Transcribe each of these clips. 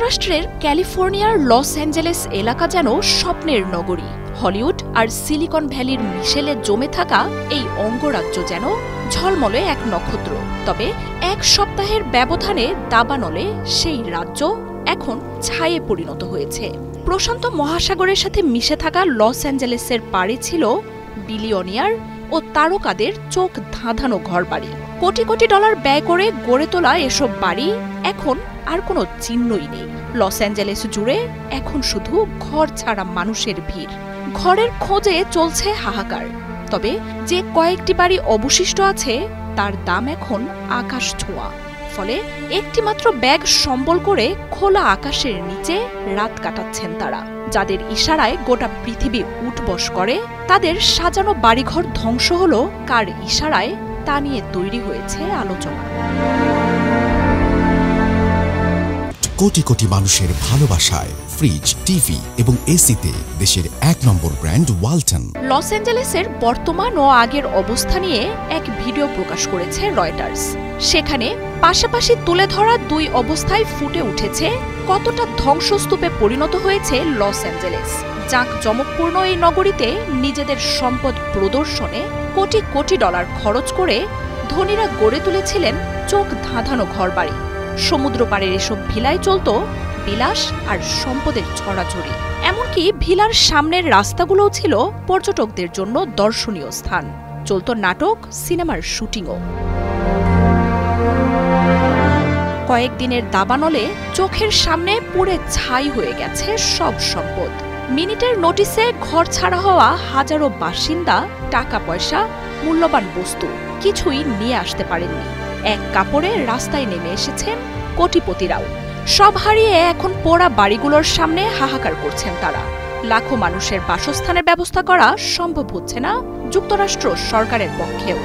যুক্তরাষ্ট্রের ক্যালিফোর্নিয়ার Los Angeles এলাকা যেন স্বপ্নের নগরী। হলিউড আর সিলিকন ভ্যালির মিশেলে জমে থাকা এই অঙ্গরাজ্য যেন ঝলমলে এক নক্ষত্র। তবে এক সপ্তাহের ব্যবধানে দাবানলে সেই রাজ্য এখন ছায়ে পরিণত হয়েছে। প্রশান্ত মহাসাগরের সাথে মিশে থাকা লস অ্যাঞ্জেলেসের পাড়ে ছিল বিলিয়নিয়ার ও তারকাদের চোখ ধাঁধানো ঘরবাড়ি। কোটি কোটি ডলার ব্যয় করে গড়ে তোলা এসব বাড়ি এখন আর কোনো চিহ্নই নেই। লস অ্যাঞ্জেলেস জুড়ে এখন শুধু ঘর ছাড়া মানুষের ভিড়। ঘরের খোঁজে চলছে হাহাকার। তবে যে কয়েকটি বাড়ি অবশিষ্ট আছে তার দাম এখন আকাশ ছোঁয়া। ফলে একটিমাত্র ব্যাগ সম্বল করে খোলা আকাশের নিচে রাত কাটাচ্ছেন তারা। যাদের ইশারায় গোটা পৃথিবী উঠবস করে, তাদের সাজানো বাড়িঘর ধ্বংস হলো কার ইশারায়, তা নিয়ে তৈরি হয়েছে আলোচনা। কোটি কোটি মানুষের ভালোবাসায় ফ্রিজ, টিভি এবং এসিতে দেশের ১ নম্বর ব্র্যান্ড ওয়ালটন। লস অ্যাঞ্জেলেসের বর্তমান ও আগের অবস্থা নিয়ে এক ভিডিও প্রকাশ করেছে রয়টার্স। সেখানে পাশাপাশি তুলে ধরা দুই অবস্থায় ফুটে উঠেছে কতটা ধ্বংসস্তূপে পরিণত হয়েছে লস অ্যাঞ্জেলেস। জাঁকজমকপূর্ণ এই নগরীতে নিজেদের সম্পদ প্রদর্শনে কোটি কোটি ডলার খরচ করে ধনীরা গড়ে তুলেছিলেন চোখ ধাঁধানো ঘরবাড়ি। সমুদ্র পাড়ের এসব ভিলায় চলত বিলাস আর সম্পদের ছড়াছড়ি। এমনকি ভিলার সামনের রাস্তাগুলোও ছিল পর্যটকদের জন্য দর্শনীয় স্থান। চলত নাটক, সিনেমার শুটিংও। কয়েকদিনের দাবানলে চোখের সামনে পুড়ে ছাই হয়ে গেছে সব সম্পদ। মিনিটের নোটিসে ঘর ছাড়া হওয়া হাজারো বাসিন্দা টাকা পয়সা, মূল্যবান বস্তু কিছুই নিয়ে আসতে পারেননি। এক কাপড়ে রাস্তায় নেমে এসেছেন কোটিপতিরাও। সব হারিয়ে এখন পোড়া বাড়িগুলোর সামনে হাহাকার করছেন তারা। লাখো মানুষের বাসস্থানের ব্যবস্থা করা সম্ভব হচ্ছে না যুক্তরাষ্ট্র সরকারের পক্ষেও।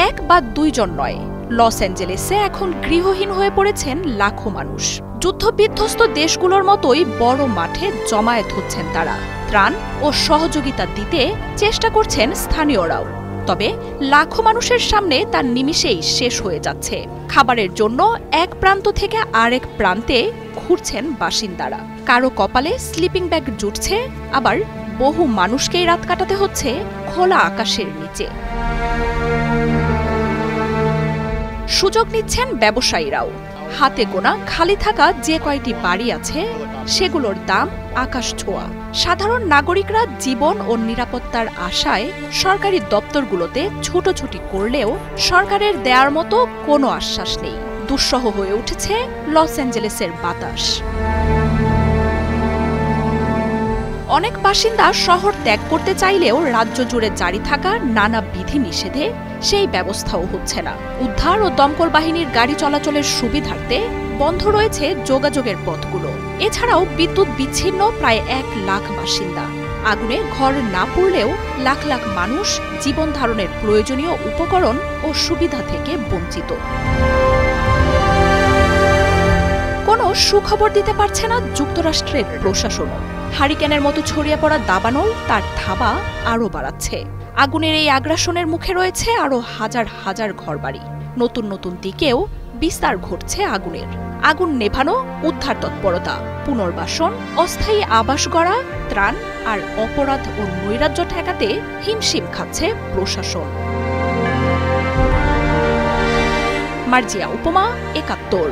এক বা দুইজন নয়, লস অ্যাঞ্জেলেসে এখন গৃহহীন হয়ে পড়েছেন লাখো মানুষ। যুদ্ধবিধ্বস্ত দেশগুলোর মতোই বড় মাঠে জমায়েত হচ্ছেন তারা। ত্রাণ ও সহযোগিতা দিতে চেষ্টা করছেন স্থানীয়রাও। তবে লাখো মানুষের সামনে তার নিমিষেই শেষ হয়ে যাচ্ছে। খাবারের জন্য এক প্রান্ত থেকে আরেক প্রান্তে ঘুরছেন বাসিন্দারা। কারো কপালে স্লিপিং ব্যাগ জুটছে, আবার বহু মানুষকেই রাত কাটাতে হচ্ছে খোলা আকাশের নিচে। সুযোগ নিচ্ছেন ব্যবসায়ীরাও। হাতে গোনা খালি থাকা যে কয়টি বাড়ি আছে সেগুলোর দাম আকাশ ছোঁয়া। সাধারণ নাগরিকরা জীবন ও নিরাপত্তার আশায় সরকারি দপ্তরগুলোতে ছুটোছুটি করলেও সরকারের দেয়ার মতো কোনো আশ্বাস নেই। দুঃসহ হয়ে উঠেছে লস অ্যাঞ্জেলেসের বাতাস। অনেক বাসিন্দা শহর ত্যাগ করতে চাইলেও রাজ্য জুড়ে জারি থাকা নানা বিধিনিষেধে সেই ব্যবস্থাও হচ্ছে না। উদ্ধার ও দমকল বাহিনীর গাড়ি চলাচলের সুবিধার্থে বন্ধ রয়েছে যোগাযোগের পথগুলো। এছাড়াও বিদ্যুৎ বিচ্ছিন্ন প্রায় ১ লাখ বাসিন্দা। আগুনে ঘর না পুড়লেও লাখ লাখ মানুষ জীবন ধারণের প্রয়োজনীয় উপকরণ ও সুবিধা থেকে বঞ্চিত। কোনো সুখবর দিতে পারছে না যুক্তরাষ্ট্রের প্রশাসনও। হারিকেনের মতো ছড়িয়ে পড়া দাবানল তার থাবা আরও বাড়াচ্ছে। আগুনের এই আগ্রাসনের মুখে রয়েছে আরও হাজার হাজার ঘরবাড়ি। নতুন নতুন দিকেও বিস্তার ঘটছে আগুনের। আগুন নেভানো, উদ্ধার তৎপরতা, পুনর্বাসন, অস্থায়ী আবাস গড়া, ত্রাণ আর অপরাধ ও নৈরাজ্য ঠেকাতে হিমশিম খাচ্ছে প্রশাসন। মার্জিয়া উপমা, ৭১।